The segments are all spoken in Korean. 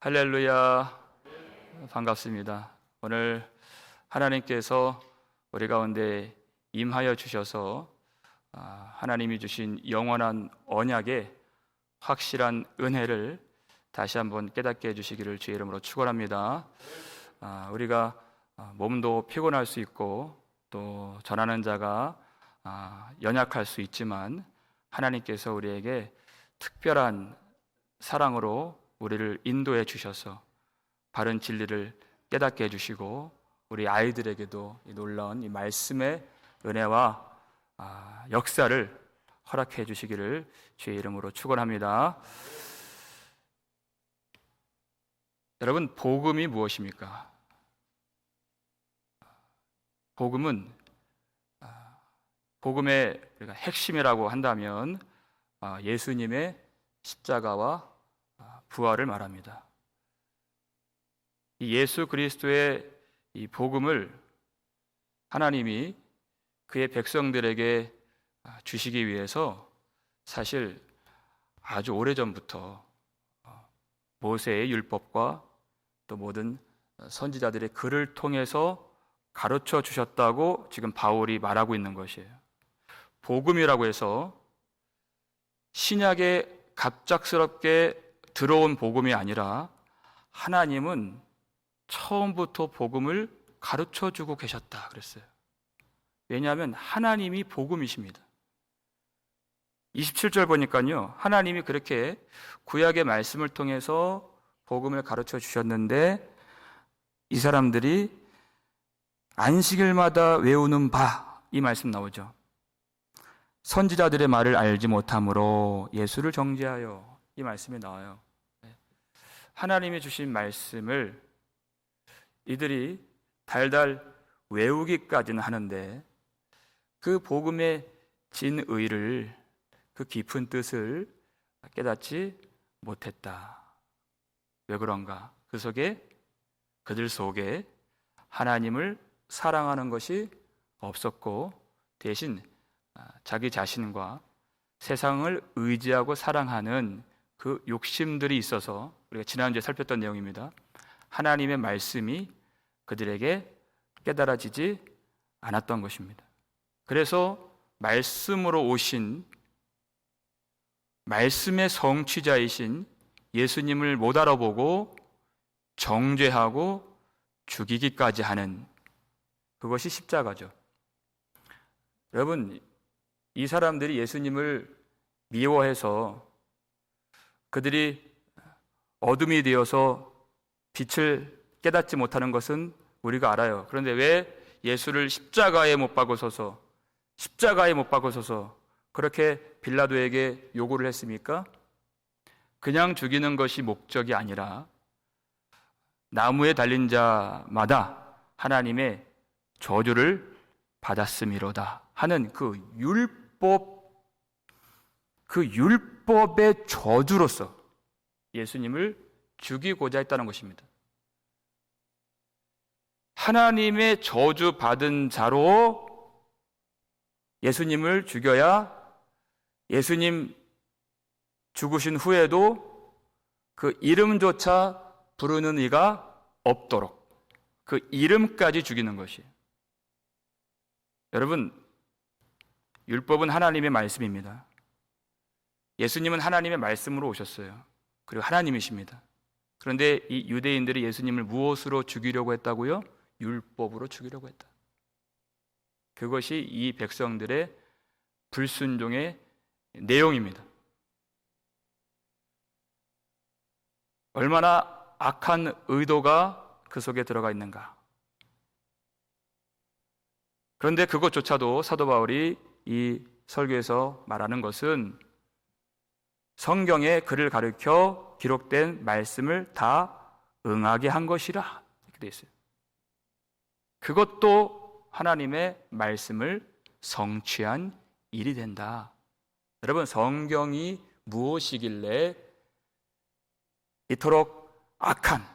할렐루야, 반갑습니다. 오늘 하나님께서 우리 가운데 임하여 주셔서 하나님이 주신 영원한 언약의 확실한 은혜를 다시 한번 깨닫게 해주시기를 주의 이름으로 축원합니다. 우리가 몸도 피곤할 수 있고 또 전하는 자가 연약할 수 있지만 하나님께서 우리에게 특별한 사랑으로 우리를 인도해 주셔서 바른 진리를 깨닫게 해주시고 우리 아이들에게도 이 놀라운 이 말씀의 은혜와 역사를 허락해 주시기를 주의 이름으로 축원합니다. 여러분, 복음이 무엇입니까? 복음은 복음의 핵심이라고 한다면 예수님의 십자가와 부활을 말합니다. 이 예수 그리스도의 이 복음을 하나님이 그의 백성들에게 주시기 위해서 사실 아주 오래전부터 모세의 율법과 또 모든 선지자들의 글을 통해서 가르쳐 주셨다고 지금 바울이 말하고 있는 것이에요. 복음이라고 해서 신약에 갑작스럽게 들어온 복음이 아니라 하나님은 처음부터 복음을 가르쳐 주고 계셨다 그랬어요. 왜냐하면 하나님이 복음이십니다. 27절 보니까요, 하나님이 그렇게 구약의 말씀을 통해서 복음을 가르쳐 주셨는데 이 사람들이 안식일마다 외우는 바, 이 말씀 나오죠. 선지자들의 말을 알지 못함으로 예수를 정죄하여, 이 말씀이 나와요. 하나님이 주신 말씀을 이들이 달달 외우기까지는 하는데 그 복음의 진의를, 그 깊은 뜻을 깨닫지 못했다. 왜 그런가? 그들 속에 하나님을 사랑하는 것이 없었고 대신 자기 자신과 세상을 의지하고 사랑하는 그 욕심들이 있어서 우리가 지난주에 살폈던 내용입니다. 하나님의 말씀이 그들에게 깨달아지지 않았던 것입니다. 그래서 말씀으로 오신 말씀의 성취자이신 예수님을 못 알아보고 정죄하고 죽이기까지 하는 그것이 십자가죠. 여러분, 이 사람들이 예수님을 미워해서 그들이 어둠이 되어서 빛을 깨닫지 못하는 것은 우리가 알아요. 그런데 왜 예수를 십자가에 못 박으소서 그렇게 빌라도에게 요구를 했습니까? 그냥 죽이는 것이 목적이 아니라 나무에 달린 자마다 하나님의 저주를 받았음이로다 하는 그 율법의 저주로서 예수님을 죽이고자 했다는 것입니다. 하나님의 저주 받은 자로 예수님을 죽여야 예수님 죽으신 후에도 그 이름조차 부르는 이가 없도록 그 이름까지 죽이는 것이에요. 여러분, 율법은 하나님의 말씀입니다. 예수님은 하나님의 말씀으로 오셨어요. 그리고 하나님이십니다. 그런데 이 유대인들이 예수님을 무엇으로 죽이려고 했다고요? 율법으로 죽이려고 했다. 그것이 이 백성들의 불순종의 내용입니다. 얼마나 악한 의도가 그 속에 들어가 있는가. 그런데 그것조차도 사도 바울이 이 설교에서 말하는 것은 성경에 그를 가르쳐 기록된 말씀을 다 응하게 한 것이라 이렇게 되어 있어요. 그것도 하나님의 말씀을 성취한 일이 된다. 여러분, 성경이 무엇이길래 이토록 악한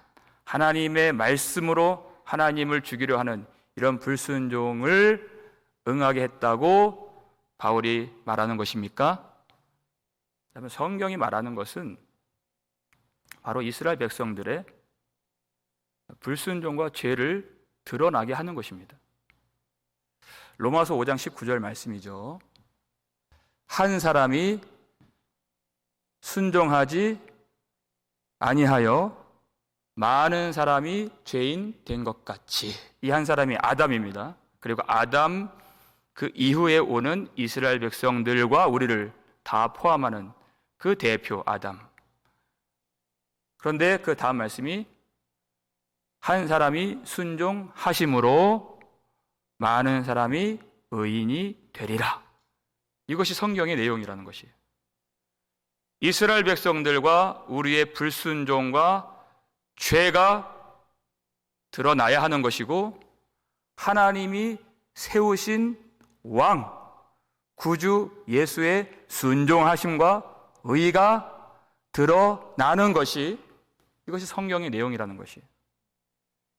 하나님의 말씀으로 하나님을 죽이려 하는 이런 불순종을 응하게 했다고 바울이 말하는 것입니까? 성경이 말하는 것은 바로 이스라엘 백성들의 불순종과 죄를 드러나게 하는 것입니다. 로마서 5장 19절 말씀이죠. 한 사람이 순종하지 아니하여 많은 사람이 죄인 된 것 같이. 이 한 사람이 아담입니다. 그리고 아담 그 이후에 오는 이스라엘 백성들과 우리를 다 포함하는 그 대표 아담. 그런데 그 다음 말씀이 한 사람이 순종하심으로 많은 사람이 의인이 되리라. 이것이 성경의 내용이라는 것이에요. 이스라엘 백성들과 우리의 불순종과 죄가 드러나야 하는 것이고, 하나님이 세우신 왕, 구주 예수의 순종하심과 의가 드러나는 것이, 이것이 성경의 내용이라는 것이에요.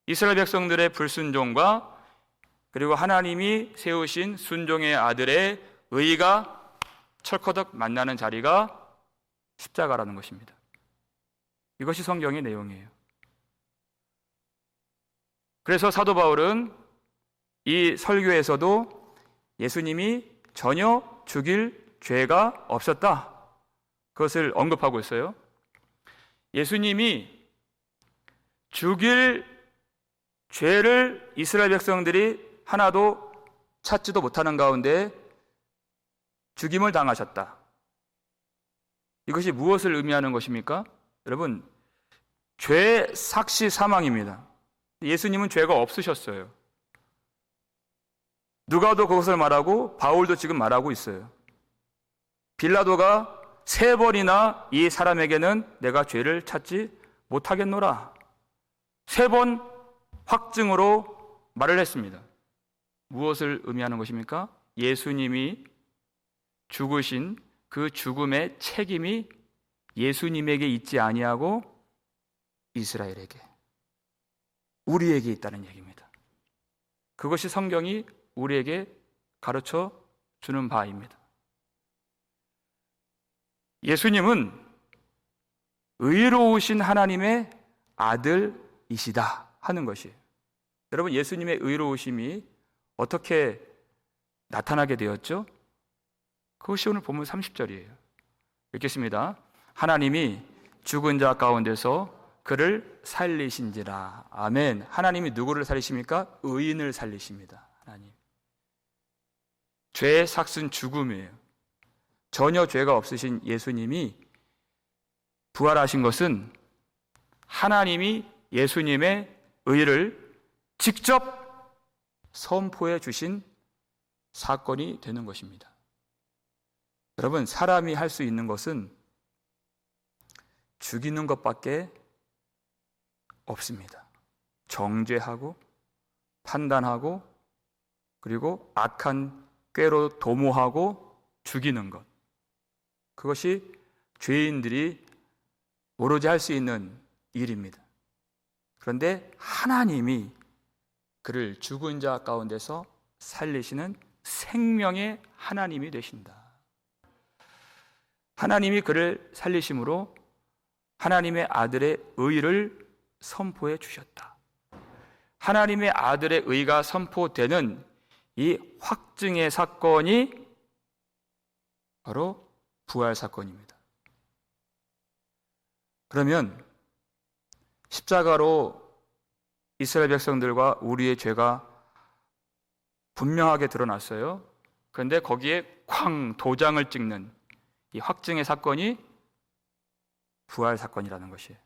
이스라엘 백성들의 불순종과 그리고 하나님이 세우신 순종의 아들의 의가 철커덕 만나는 자리가 십자가라는 것입니다. 이것이 성경의 내용이에요. 그래서 사도 바울은 이 설교에서도 예수님이 전혀 죽일 죄가 없었다, 그것을 언급하고 있어요. 예수님이 죽일 죄를 이스라엘 백성들이 하나도 찾지도 못하는 가운데 죽임을 당하셨다. 이것이 무엇을 의미하는 것입니까? 여러분, 죄 삭시 사망입니다. 예수님은 죄가 없으셨어요. 누가도 그것을 말하고 바울도 지금 말하고 있어요. 빌라도가 3번이나 이 사람에게는 내가 죄를 찾지 못하겠노라, 3번 확증으로 말을 했습니다. 무엇을 의미하는 것입니까? 예수님이 죽으신 그 죽음의 책임이 예수님에게 있지 아니하고 이스라엘에게, 우리에게 있다는 얘기입니다. 그것이 성경이 우리에게 가르쳐 주는 바입니다. 예수님은 의로우신 하나님의 아들이시다 하는 것이에요. 여러분, 예수님의 의로우심이 어떻게 나타나게 되었죠? 그것이 오늘 본문 30절이에요. 읽겠습니다. 하나님이 죽은 자 가운데서 그를 살리신지라. 아멘. 하나님이 누구를 살리십니까? 의인을 살리십니다. 하나님. 죄의 삭은 죽음이에요. 전혀 죄가 없으신 예수님이 부활하신 것은 하나님이 예수님의 의를 직접 선포해 주신 사건이 되는 것입니다. 여러분, 사람이 할 수 있는 것은 죽이는 것밖에 없습니다. 정죄하고 판단하고 그리고 악한 꾀로 도모하고 죽이는 것, 그것이 죄인들이 오로지 할 수 있는 일입니다. 그런데 하나님이 그를 죽은 자 가운데서 살리시는 생명의 하나님이 되신다. 하나님이 그를 살리심으로 하나님의 아들의 의를 선포해 주셨다. 하나님의 아들의 의가 선포되는 이 확증의 사건이 바로 부활 사건입니다. 그러면 십자가로 이스라엘 백성들과 우리의 죄가 분명하게 드러났어요. 그런데 거기에 쾅 도장을 찍는 이 확증의 사건이 부활 사건이라는 것이에요.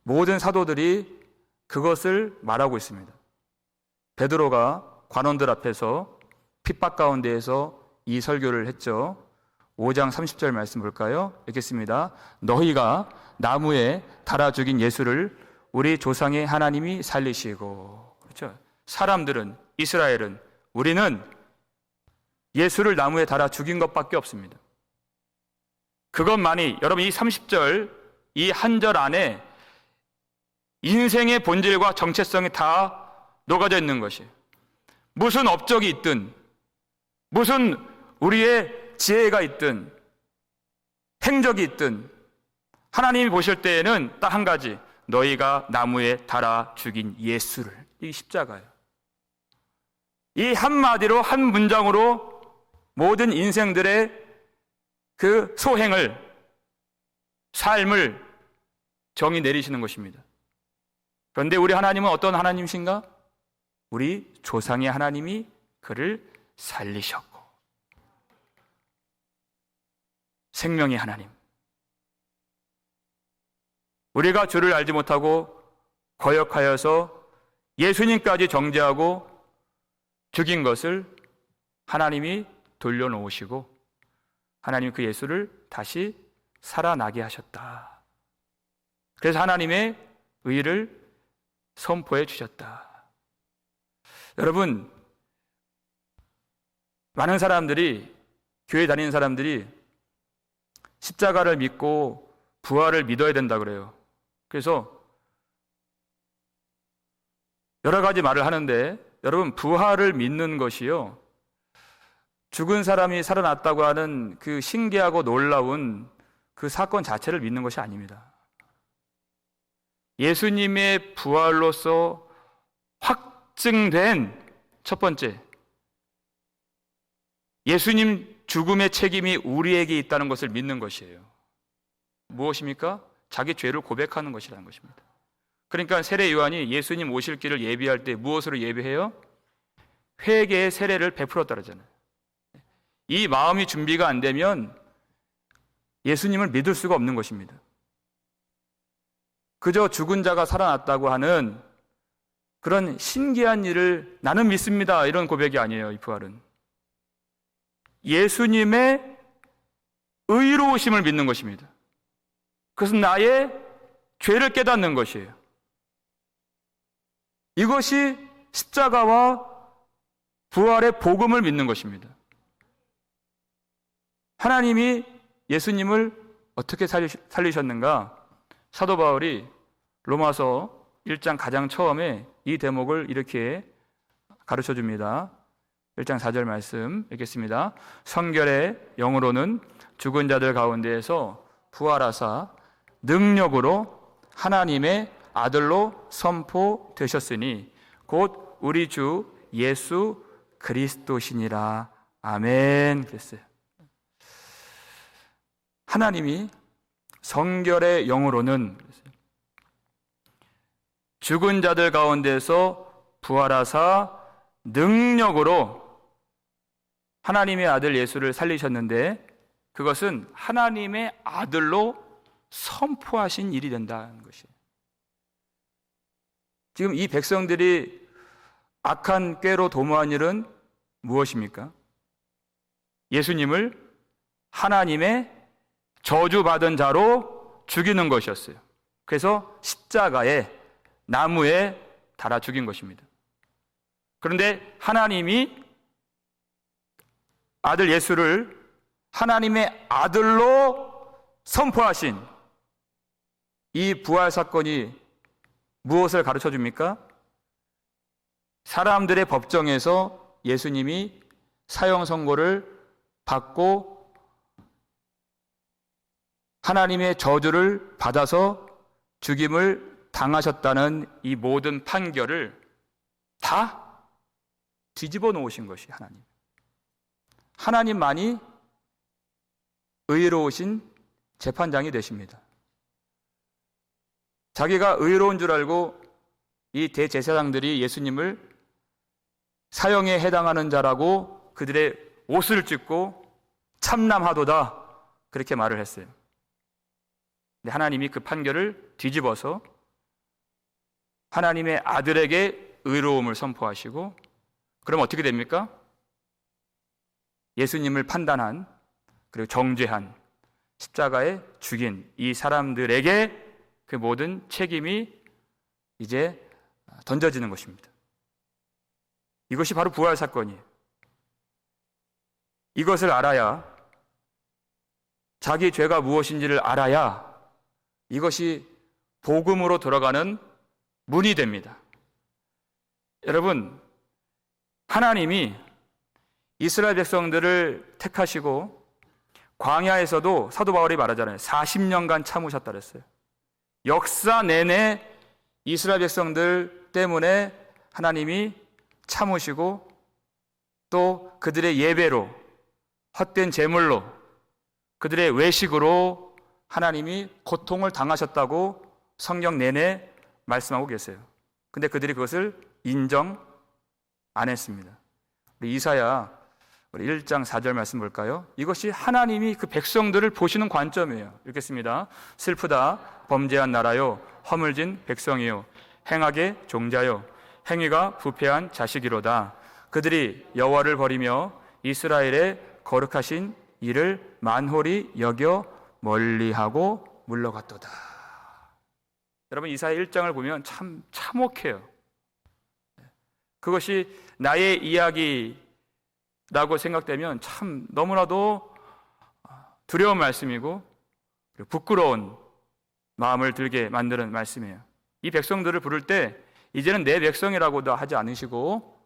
모든 사도들이 그것을 말하고 있습니다. 베드로가 관원들 앞에서 핍박 가운데에서 이 설교를 했죠. 5장 30절 말씀 볼까요? 읽겠습니다. 너희가 나무에 달아 죽인 예수를 우리 조상의 하나님이 살리시고. 그렇죠? 사람들은, 이스라엘은, 우리는 예수를 나무에 달아 죽인 것밖에 없습니다. 그것만이, 여러분, 이 30절, 이 한 절 안에 인생의 본질과 정체성이 다 녹아져 있는 것이에요. 무슨 업적이 있든, 무슨 우리의 지혜가 있든, 행적이 있든 하나님이 보실 때에는 딱 한 가지, 너희가 나무에 달아 죽인 예수를. 이 십자가예요. 이 한마디로, 한 문장으로 모든 인생들의 그 소행을, 삶을 정의 내리시는 것입니다. 그런데 우리 하나님은 어떤 하나님이신가? 우리 조상의 하나님이 그를 살리셨고, 생명의 하나님. 우리가 주를 알지 못하고 거역하여서 예수님까지 정죄하고 죽인 것을 하나님이 돌려놓으시고 하나님 그 예수를 다시 살아나게 하셨다. 그래서 하나님의 의를 선포해 주셨다. 여러분, 많은 사람들이, 교회 다니는 사람들이 십자가를 믿고 부활을 믿어야 된다 그래요. 그래서 여러 가지 말을 하는데, 여러분, 부활을 믿는 것이요, 죽은 사람이 살아났다고 하는 그 신기하고 놀라운 그 사건 자체를 믿는 것이 아닙니다. 예수님의 부활로서 확증된 첫 번째, 예수님 죽음의 책임이 우리에게 있다는 것을 믿는 것이에요. 무엇입니까? 자기 죄를 고백하는 것이라는 것입니다. 그러니까 세례 요한이 예수님 오실 길을 예비할 때 무엇으로 예비해요? 회개의 세례를 베풀었다 그러잖아요. 이 마음이 준비가 안 되면 예수님을 믿을 수가 없는 것입니다. 그저 죽은 자가 살아났다고 하는 그런 신기한 일을 나는 믿습니다, 이런 고백이 아니에요. 이 부활은 예수님의 의로우심을 믿는 것입니다. 그것은 나의 죄를 깨닫는 것이에요. 이것이 십자가와 부활의 복음을 믿는 것입니다. 하나님이 예수님을 어떻게 살리셨는가? 사도 바울이 로마서 1장 가장 처음에 이 대목을 이렇게 가르쳐 줍니다. 1장 4절 말씀 읽겠습니다. 성결의 영으로는 죽은 자들 가운데에서 부활하사 능력으로 하나님의 아들로 선포되셨으니 곧 우리 주 예수 그리스도시니라. 아멘. 그랬어요. 하나님이 성결의 영으로는 죽은 자들 가운데서 부활하사 능력으로 하나님의 아들 예수를 살리셨는데, 그것은 하나님의 아들로 선포하신 일이 된다는 것이에요. 지금 이 백성들이 악한 꾀로 도모한 일은 무엇입니까? 예수님을 하나님의 저주받은 자로 죽이는 것이었어요. 그래서 십자가에, 나무에 달아 죽인 것입니다. 그런데 하나님이 아들 예수를 하나님의 아들로 선포하신 이 부활 사건이 무엇을 가르쳐 줍니까? 사람들의 법정에서 예수님이 사형 선고를 받고 하나님의 저주를 받아서 죽임을 당하셨다는 이 모든 판결을 다 뒤집어 놓으신 것이 하나님. 하나님만이 의로우신 재판장이 되십니다. 자기가 의로운 줄 알고 이 대제사장들이 예수님을 사형에 해당하는 자라고 그들의 옷을 찢고 참남하도다, 그렇게 말을 했어요. 근데 하나님이 그 판결을 뒤집어서 하나님의 아들에게 의로움을 선포하시고, 그럼 어떻게 됩니까? 예수님을 판단한, 그리고 정죄한, 십자가에 죽인 이 사람들에게 그 모든 책임이 이제 던져지는 것입니다. 이것이 바로 부활 사건이에요. 이것을 알아야, 자기 죄가 무엇인지를 알아야 이것이 복음으로 돌아가는 문이 됩니다. 여러분, 하나님이 이스라엘 백성들을 택하시고 광야에서도 사도 바울이 말하잖아요. 40년간 참으셨다 그랬어요. 역사 내내 이스라엘 백성들 때문에 하나님이 참으시고 또 그들의 예배로, 헛된 제물로, 그들의 외식으로 하나님이 고통을 당하셨다고 성경 내내 말씀하고 계세요. 근데 그들이 그것을 인정 안 했습니다. 우리 이사야 우리 1장 4절 말씀 볼까요? 이것이 하나님이 그 백성들을 보시는 관점이에요. 읽겠습니다. 슬프다 범죄한 나라요, 허물진 백성이요, 행악의 종자요, 행위가 부패한 자식이로다. 그들이 여호와를 버리며 이스라엘의 거룩하신 이를 만홀히 여겨 멀리하고 물러갔도다. 여러분, 이사야 1장을 보면 참 참혹해요. 그것이 나의 이야기라고 생각되면 참 너무나도 두려운 말씀이고 부끄러운 마음을 들게 만드는 말씀이에요. 이 백성들을 부를 때 이제는 내 백성이라고도 하지 않으시고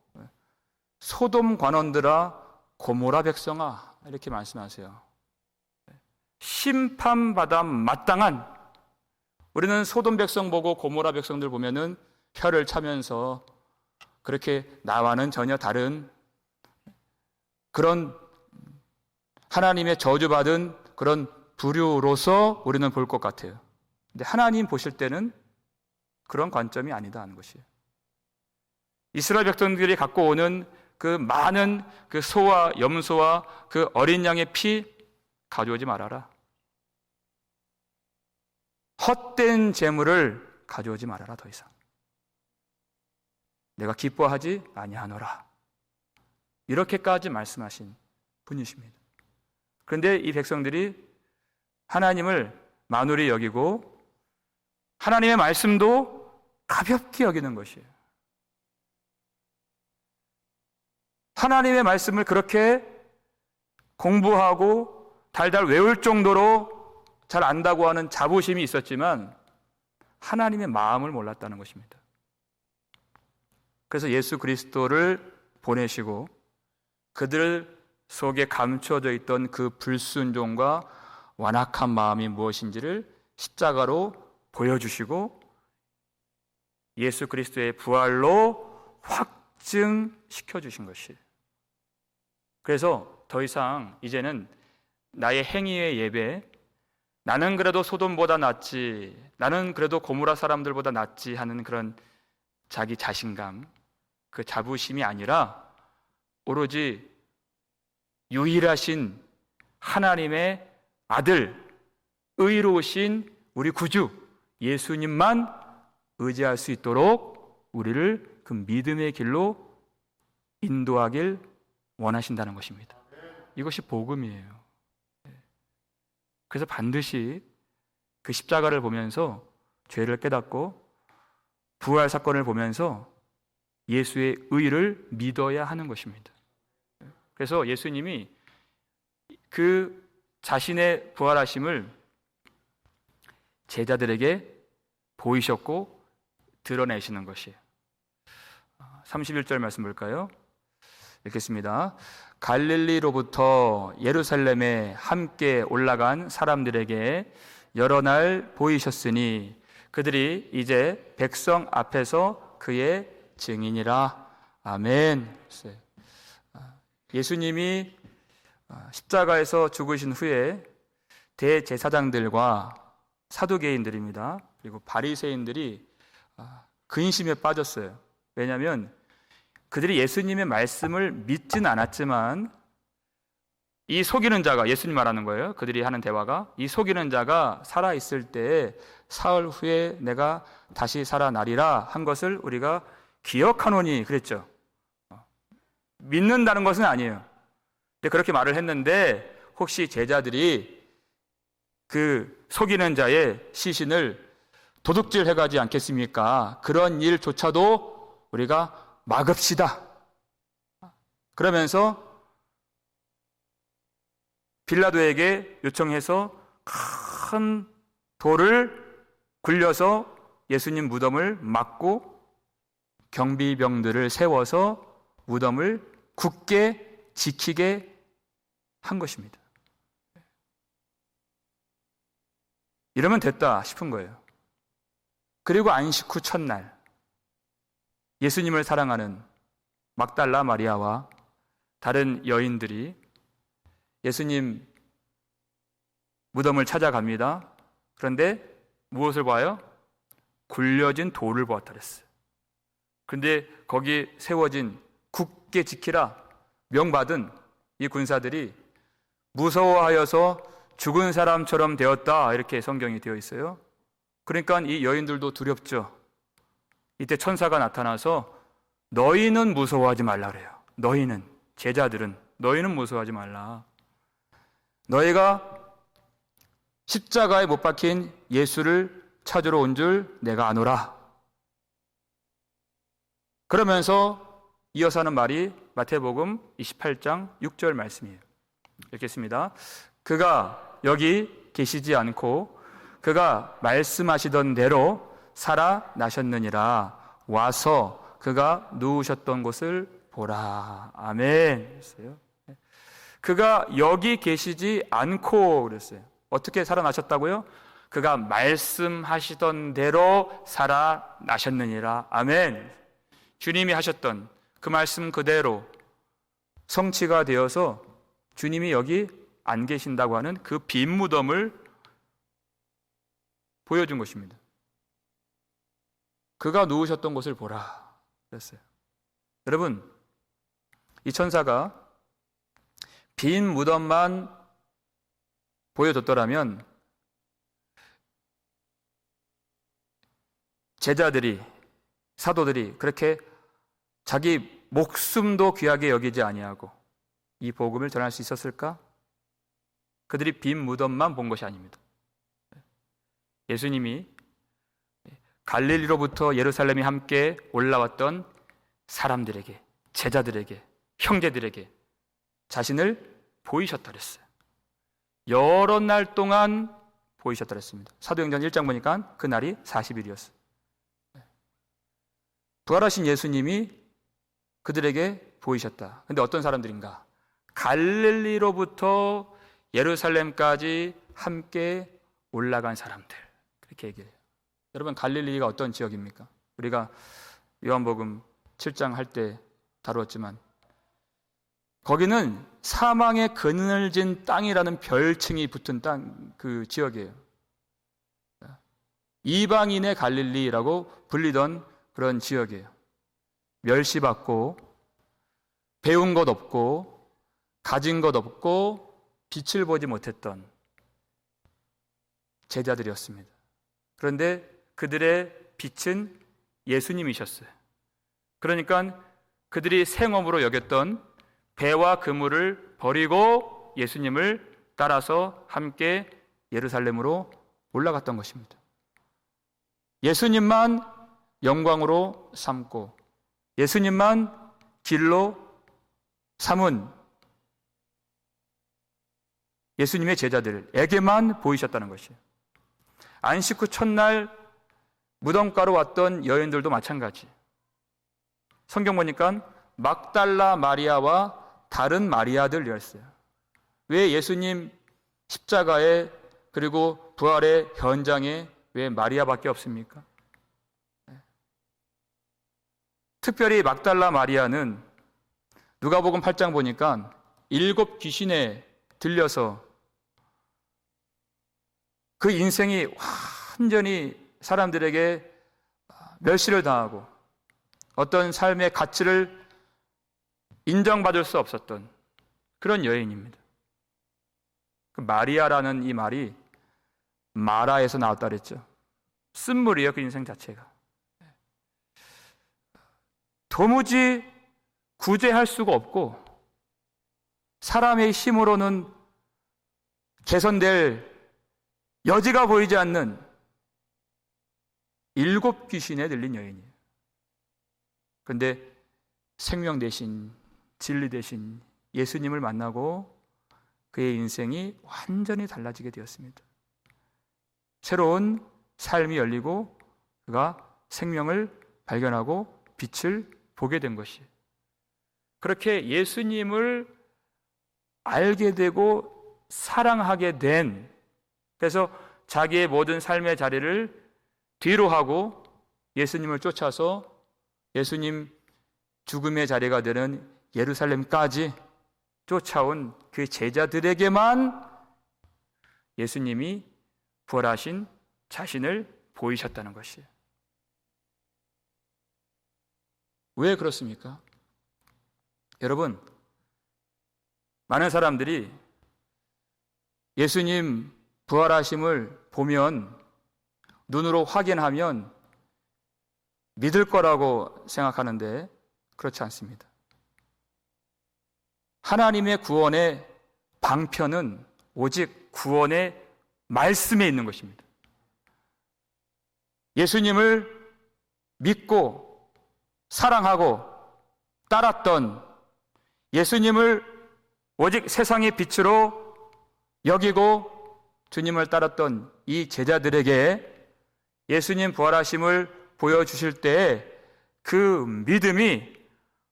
소돔 관원들아 고모라 백성아 이렇게 말씀하세요. 심판받아 마땅한, 우리는 소돔 백성 보고 고모라 백성들 보면은 혀를 차면서 그렇게 나와는 전혀 다른 그런 하나님의 저주받은 그런 부류로서 우리는 볼 것 같아요. 근데 하나님 보실 때는 그런 관점이 아니다 하는 것이에요. 이스라엘 백성들이 갖고 오는 그 많은 그 소와 염소와 그 어린 양의 피 가져오지 말아라. 헛된 재물을 가져오지 말아라. 더 이상 내가 기뻐하지 아니하노라. 이렇게까지 말씀하신 분이십니다. 그런데 이 백성들이 하나님을 만홀히 여기고 하나님의 말씀도 가볍게 여기는 것이에요. 하나님의 말씀을 그렇게 공부하고 달달 외울 정도로 잘 안다고 하는 자부심이 있었지만 하나님의 마음을 몰랐다는 것입니다. 그래서 예수 그리스도를 보내시고 그들 속에 감춰져 있던 그 불순종과 완악한 마음이 무엇인지를 십자가로 보여주시고 예수 그리스도의 부활로 확증시켜 주신 것이에요. 그래서 더 이상 이제는 나의 행위의 예배, 나는 그래도 소돔보다 낫지, 나는 그래도 고모라 사람들보다 낫지 하는 그런 자기 자신감, 그 자부심이 아니라 오로지 유일하신 하나님의 아들, 의로우신 우리 구주 예수님만 의지할 수 있도록 우리를 그 믿음의 길로 인도하길 원하신다는 것입니다. 이것이 복음이에요. 그래서 반드시 그 십자가를 보면서 죄를 깨닫고 부활 사건을 보면서 예수의 의를 믿어야 하는 것입니다. 그래서 예수님이 그 자신의 부활하심을 제자들에게 보이셨고 드러내시는 것이에요. 31절 말씀 볼까요? 읽겠습니다. 갈릴리로부터 예루살렘에 함께 올라간 사람들에게 여러 날 보이셨으니 그들이 이제 백성 앞에서 그의 증인이라. 아멘. 예수님이 십자가에서 죽으신 후에 대제사장들과 사두개인들입니다. 그리고 바리새인들이 근심에 빠졌어요. 왜냐하면 그들이 예수님의 말씀을 믿진 않았지만 이 속이는 자가, 예수님 말하는 거예요. 그들이 하는 대화가, 이 속이는 자가 살아있을 때 사흘 후에 내가 다시 살아나리라 한 것을 우리가 기억하노니 그랬죠. 믿는다는 것은 아니에요. 근데 그렇게 말을 했는데 혹시 제자들이 그 속이는 자의 시신을 도둑질 해가지 않겠습니까? 그런 일조차도 우리가 막읍시다. 그러면서 빌라도에게 요청해서 큰 돌을 굴려서 예수님 무덤을 막고 경비병들을 세워서 무덤을 굳게 지키게 한 것입니다. 이러면 됐다 싶은 거예요. 그리고 안식 후 첫날 예수님을 사랑하는 막달라 마리아와 다른 여인들이 예수님 무덤을 찾아갑니다. 그런데 무엇을 봐요? 굴려진 돌을 보았다 그랬어요. 그런데 거기 세워진 굳게 지키라 명받은 이 군사들이 무서워하여서 죽은 사람처럼 되었다, 이렇게 성경이 되어 있어요. 그러니까 이 여인들도 두렵죠. 이때 천사가 나타나서 너희는 무서워하지 말라 그래요. 너희는, 제자들은 너희는 무서워하지 말라. 너희가 십자가에 못 박힌 예수를 찾으러 온 줄 내가 아노라. 그러면서 이어서 하는 말이 마태복음 28장 6절 말씀이에요. 읽겠습니다. 그가 여기 계시지 않고 그가 말씀하시던 대로 살아나셨느니라. 와서 그가 누우셨던 곳을 보라. 아멘. 그랬어요. 그가 여기 계시지 않고 그랬어요. 어떻게 살아나셨다고요? 그가 말씀하시던 대로 살아나셨느니라. 아멘. 주님이 하셨던 그 말씀 그대로 성취가 되어서 주님이 여기 안 계신다고 하는 그 빈 무덤을 보여준 것입니다. 그가 누우셨던 곳을 보라 그랬어요. 여러분, 이 천사가 빈 무덤만 보여줬더라면 제자들이, 사도들이 그렇게 자기 목숨도 귀하게 여기지 아니하고 이 복음을 전할 수 있었을까? 그들이 빈 무덤만 본 것이 아닙니다. 예수님이 갈릴리로부터 예루살렘에 함께 올라왔던 사람들에게, 제자들에게, 형제들에게 자신을 보이셨다 그랬어요. 여러 날 동안 보이셨다 그랬습니다. 사도행전 1장 보니까 그날이 40일이었어요. 부활하신 예수님이 그들에게 보이셨다. 그런데 어떤 사람들인가? 갈릴리로부터 예루살렘까지 함께 올라간 사람들, 그렇게 얘기해요. 여러분, 갈릴리가 어떤 지역입니까? 우리가 요한복음 7장 할 때 다루었지만 거기는 사망의 그늘진 땅이라는 별칭이 붙은 땅, 그 지역이에요. 이방인의 갈릴리라고 불리던 그런 지역이에요. 멸시받고 배운 것 없고 가진 것 없고 빛을 보지 못했던 제자들이었습니다. 그런데 그들의 빛은 예수님이셨어요. 그러니까 그들이 생업으로 여겼던 배와 그물을 버리고 예수님을 따라서 함께 예루살렘으로 올라갔던 것입니다. 예수님만 영광으로 삼고 예수님만 길로 삼은 예수님의 제자들에게만 보이셨다는 것이에요. 안식 후 첫날 무덤가로 왔던 여인들도 마찬가지. 성경 보니까 막달라 마리아와 다른 마리아들이었어요. 왜 예수님 십자가에 그리고 부활의 현장에 왜 마리아밖에 없습니까? 특별히 막달라 마리아는 누가복음 8장 보니까 7 귀신에 들려서 그 인생이 완전히 사람들에게 멸시를 당하고 어떤 삶의 가치를 인정받을 수 없었던 그런 여인입니다. 그 마리아라는 이 말이 마라에서 나왔다 그랬죠. 쓴물이에요, 그 인생 자체가. 도무지 구제할 수가 없고 사람의 힘으로는 개선될 여지가 보이지 않는 7 귀신에 들린 여인이에요. 그런데 생명 대신, 진리 대신 예수님을 만나고 그의 인생이 완전히 달라지게 되었습니다. 새로운 삶이 열리고 그가 생명을 발견하고 빛을 보게 된 것이에요. 그렇게 예수님을 알게 되고 사랑하게 된, 그래서 자기의 모든 삶의 자리를 뒤로 하고 예수님을 쫓아서 예수님 죽음의 자리가 되는 예루살렘까지 쫓아온 그 제자들에게만 예수님이 부활하신 자신을 보이셨다는 것이에요. 왜 그렇습니까? 여러분, 많은 사람들이 예수님 부활하심을 보면, 눈으로 확인하면 믿을 거라고 생각하는데 그렇지 않습니다. 하나님의 구원의 방편은 오직 구원의 말씀에 있는 것입니다. 예수님을 믿고 사랑하고 따랐던, 예수님을 오직 세상의 빛으로 여기고 주님을 따랐던 이 제자들에게 예수님 부활하심을 보여주실 때에 그 믿음이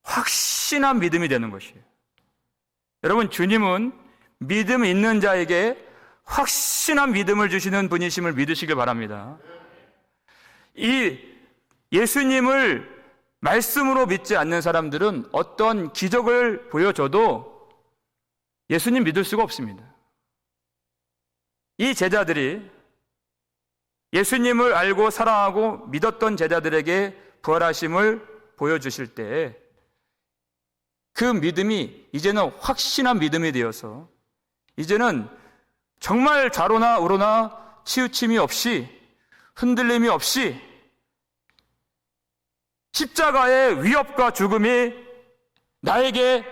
확신한 믿음이 되는 것이에요. 여러분, 주님은 믿음 있는 자에게 확신한 믿음을 주시는 분이심을 믿으시길 바랍니다. 이 예수님을 말씀으로 믿지 않는 사람들은 어떤 기적을 보여줘도 예수님 믿을 수가 없습니다. 이 제자들이 예수님을 알고 사랑하고 믿었던 제자들에게 부활하심을 보여주실 때 그 믿음이 이제는 확신한 믿음이 되어서 이제는 정말 좌로나 우로나 치우침이 없이 흔들림이 없이 십자가의 위협과 죽음이 나에게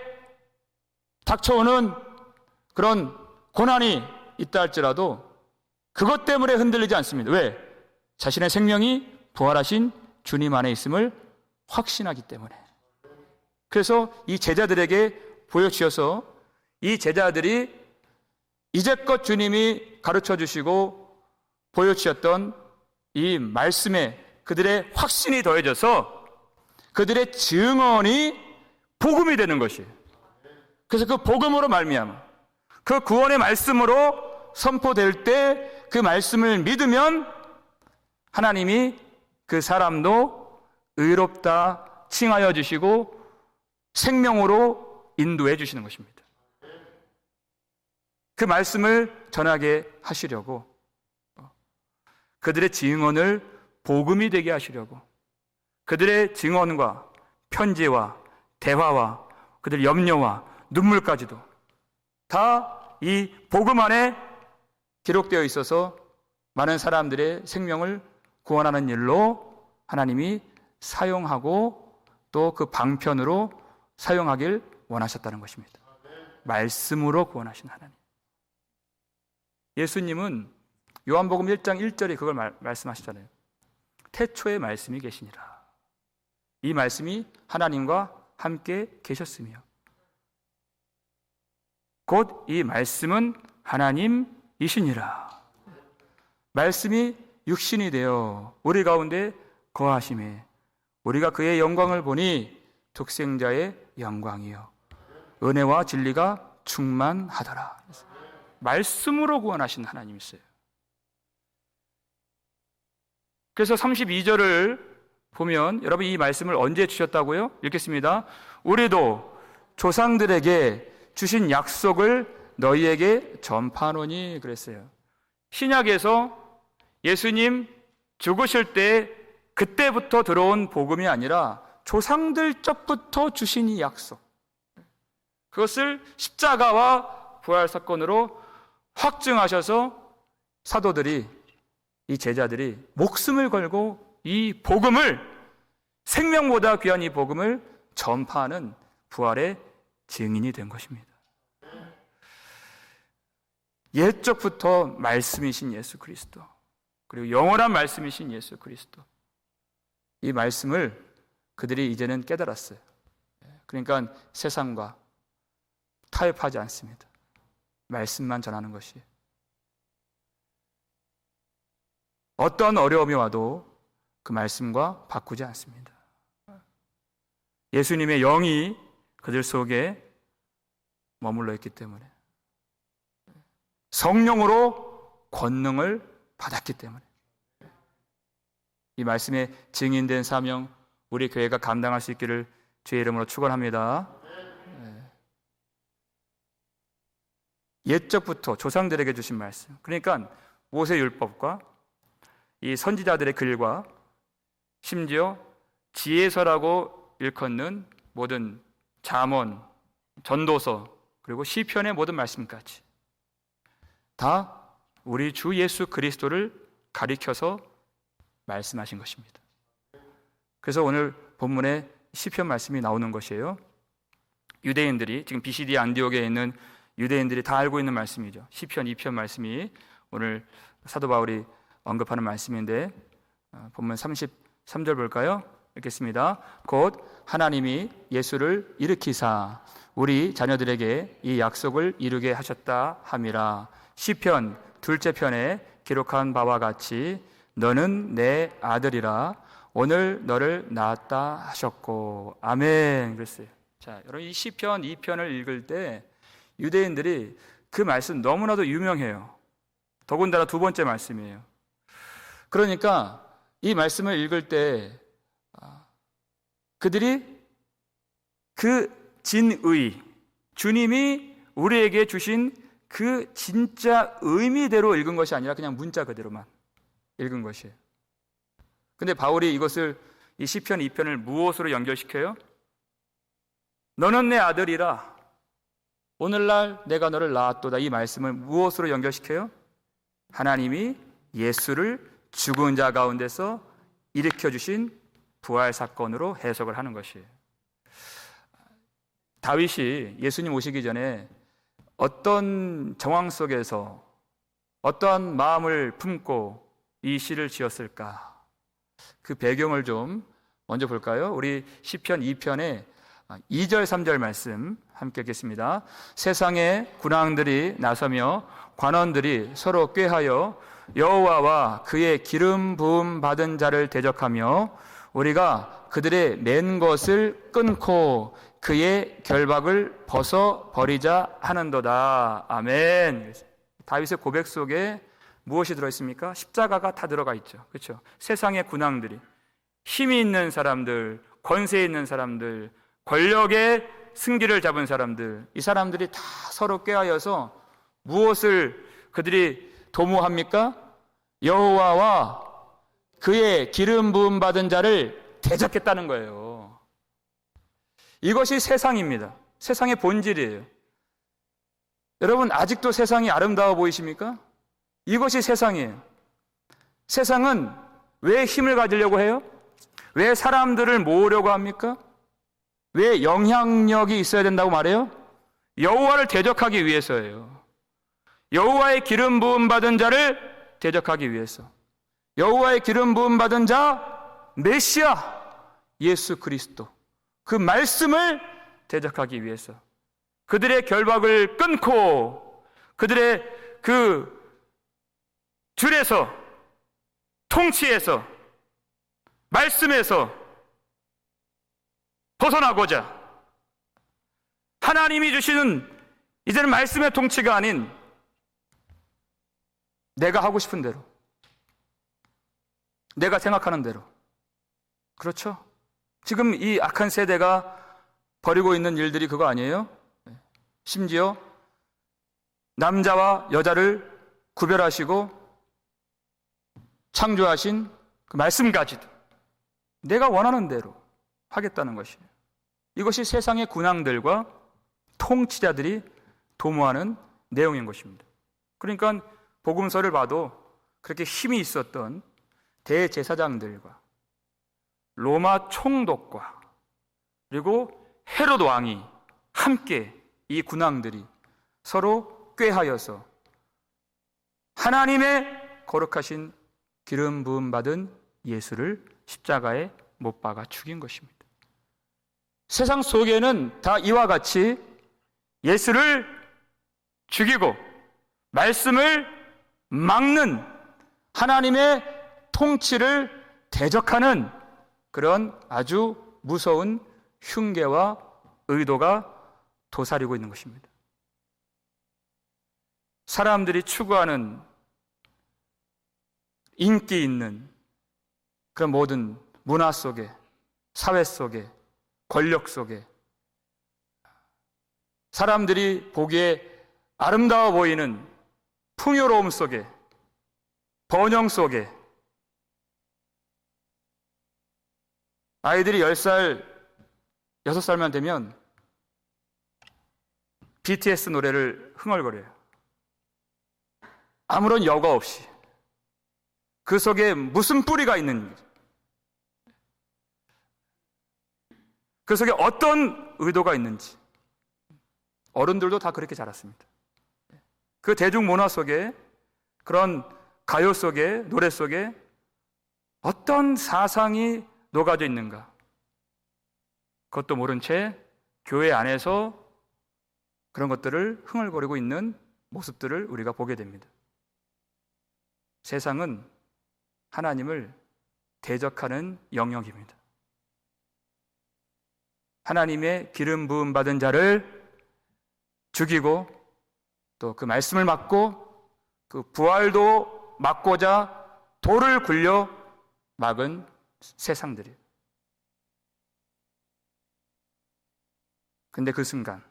닥쳐오는 그런 고난이 있다 할지라도 그것 때문에 흔들리지 않습니다. 왜? 자신의 생명이 부활하신 주님 안에 있음을 확신하기 때문에. 그래서 이 제자들에게 보여주셔서 이 제자들이 이제껏 주님이 가르쳐 주시고 보여주셨던 이 말씀에 그들의 확신이 더해져서 그들의 증언이 복음이 되는 것이에요. 그래서 그 복음으로 말미암아 그 구원의 말씀으로 선포될 때 그 말씀을 믿으면 하나님이 그 사람도 의롭다 칭하여 주시고 생명으로 인도해 주시는 것입니다. 그 말씀을 전하게 하시려고, 그들의 증언을 복음이 되게 하시려고, 그들의 증언과 편지와 대화와 그들의 염려와 눈물까지도 다 이 복음 안에 기록되어 있어서 많은 사람들의 생명을 구원하는 일로 하나님이 사용하고 또 그 방편으로 사용하길 원하셨다는 것입니다. 말씀으로 구원하신 하나님. 예수님은 요한복음 1장 1절에 그걸 말씀하시잖아요. 태초에 말씀이 계시니라. 이 말씀이 하나님과 함께 계셨으며 곧 이 말씀은 하나님이시니라. 말씀이 육신이 되어 우리 가운데 거하심에 우리가 그의 영광을 보니 독생자의 영광이요 은혜와 진리가 충만하더라. 말씀으로 구원하신 하나님이세요. 그래서 32절을 보면 여러분 이 말씀을 언제 주셨다고요? 읽겠습니다. 우리도 조상들에게 주신 약속을 너희에게 전파하노니 그랬어요. 신약에서 예수님 죽으실 때 그때부터 들어온 복음이 아니라 조상들 적부터 주신 이 약속, 그것을 십자가와 부활 사건으로 확증하셔서 사도들이, 이 제자들이 목숨을 걸고 이 복음을, 생명보다 귀한 이 복음을 전파하는 부활의 증인이 된 것입니다. 옛적부터 말씀이신 예수 그리스도, 그리고 영원한 말씀이신 예수 그리스도, 이 말씀을 그들이 이제는 깨달았어요. 그러니까 세상과 타협하지 않습니다. 말씀만 전하는 것이. 어떤 어려움이 와도 그 말씀과 바꾸지 않습니다. 예수님의 영이 그들 속에 머물러 있기 때문에 성령으로 권능을 받았기 때문에. 이 말씀에 증인된 사명 우리 교회가 감당할 수 있기를 주의 이름으로 축원합니다. 옛적부터 조상들에게 주신 말씀, 그러니까 모세 율법과 이 선지자들의 글과 심지어 지혜서라고 일컫는 모든 잠언, 전도서, 그리고 시편의 모든 말씀까지 다 우리 주 예수 그리스도를 가리켜서 말씀하신 것입니다. 그래서 오늘 본문에 시편 말씀이 나오는 것이에요. 유대인들이, 지금 BCD 안디옥에 있는 유대인들이 다 알고 있는 말씀이죠. 시편 2편 말씀이 오늘 사도 바울이 언급하는 말씀인데, 본문 33절 볼까요? 읽겠습니다. 곧 하나님이 예수를 일으키사 우리 자녀들에게 이 약속을 이루게 하셨다 함이라. 시편 2째 편에 기록한 바와 같이 너는 내 아들이라 오늘 너를 낳았다 하셨고. 아멘. 그랬어요. 자, 여러분, 이 시편 2편을 읽을 때 유대인들이 그 말씀 너무나도 유명해요. 더군다나 두 번째 말씀이에요. 그러니까 이 말씀을 읽을 때 그들이 그 진의, 주님이 우리에게 주신 그 진짜 의미대로 읽은 것이 아니라 그냥 문자 그대로만 읽은 것이에요. 근데 바울이 이것을, 이 시편 2편을 무엇으로 연결시켜요? 너는 내 아들이라 오늘날 내가 너를 낳았도다. 이 말씀을 무엇으로 연결시켜요? 하나님이 예수를 죽은 자 가운데서 일으켜주신 부활 사건으로 해석을 하는 것이에요. 다윗이 예수님 오시기 전에 어떤 정황 속에서 어떠한 마음을 품고 이 시를 지었을까? 그 배경을 좀 먼저 볼까요? 우리 시편 2편의 2절 3절 말씀 함께 읽겠습니다. 세상의 군왕들이 나서며 관원들이 서로 꾀하여 여호와와 그의 기름 부음 받은 자를 대적하며 우리가 그들의 맨 것을 끊고 그의 결박을 벗어 버리자 하는도다. 아멘. 다윗의 고백 속에 무엇이 들어있습니까? 십자가가 다 들어가 있죠. 그렇죠? 세상의 군왕들이, 힘이 있는 사람들, 권세 있는 사람들, 권력의 승기를 잡은 사람들, 이 사람들이 다 서로 꾀하여서 무엇을 그들이 도모합니까? 여호와와 그의 기름 부음 받은 자를 대적했다는 거예요. 이것이 세상입니다. 세상의 본질이에요. 여러분, 아직도 세상이 아름다워 보이십니까? 이것이 세상이에요. 세상은 왜 힘을 가지려고 해요? 왜 사람들을 모으려고 합니까? 왜 영향력이 있어야 된다고 말해요? 여호와를 대적하기 위해서예요. 여호와의 기름 부음 받은 자를 대적하기 위해서. 여호와의 기름 부음 받은 자 메시아 예수 그리스도, 그 말씀을 대적하기 위해서 그들의 결박을 끊고 그들의 그 줄에서, 통치에서, 말씀에서 벗어나고자 하나님이 주시는 이제는 말씀의 통치가 아닌 내가 하고 싶은 대로, 내가 생각하는 대로. 그렇죠? 지금 이 악한 세대가 벌이고 있는 일들이 그거 아니에요? 심지어 남자와 여자를 구별하시고 창조하신 그 말씀까지도 내가 원하는 대로 하겠다는 것이에요. 이것이 세상의 군왕들과 통치자들이 도모하는 내용인 것입니다. 그러니까 복음서를 봐도 그렇게 힘이 있었던 대제사장들과 로마 총독과 그리고 헤롯 왕이 함께, 이 군왕들이 서로 꾀하여서 하나님의 거룩하신 기름 부음 받은 예수를 십자가에 못 박아 죽인 것입니다. 세상 속에는 다 이와 같이 예수를 죽이고 말씀을 막는 하나님의 통치를 대적하는 그런 아주 무서운 흉계와 의도가 도사리고 있는 것입니다. 사람들이 추구하는 인기 있는 그런 모든 문화 속에, 사회 속에, 권력 속에, 사람들이 보기에 아름다워 보이는 풍요로움 속에, 번영 속에 아이들이 10살, 6살만 되면 BTS 노래를 흥얼거려요. 아무런 여과 없이. 그 속에 무슨 뿌리가 있는지, 그 속에 어떤 의도가 있는지 어른들도 다 그렇게 자랐습니다. 그 대중문화 속에, 그런 가요 속에, 노래 속에 어떤 사상이 녹아져 있는가, 그것도 모른 채 교회 안에서 그런 것들을 흥얼거리고 있는 모습들을 우리가 보게 됩니다. 세상은 하나님을 대적하는 영역입니다. 하나님의 기름 부음 받은 자를 죽이고 또 그 말씀을 막고 그 부활도 막고자 돌을 굴려 막은 세상들이에요. 근데 그 순간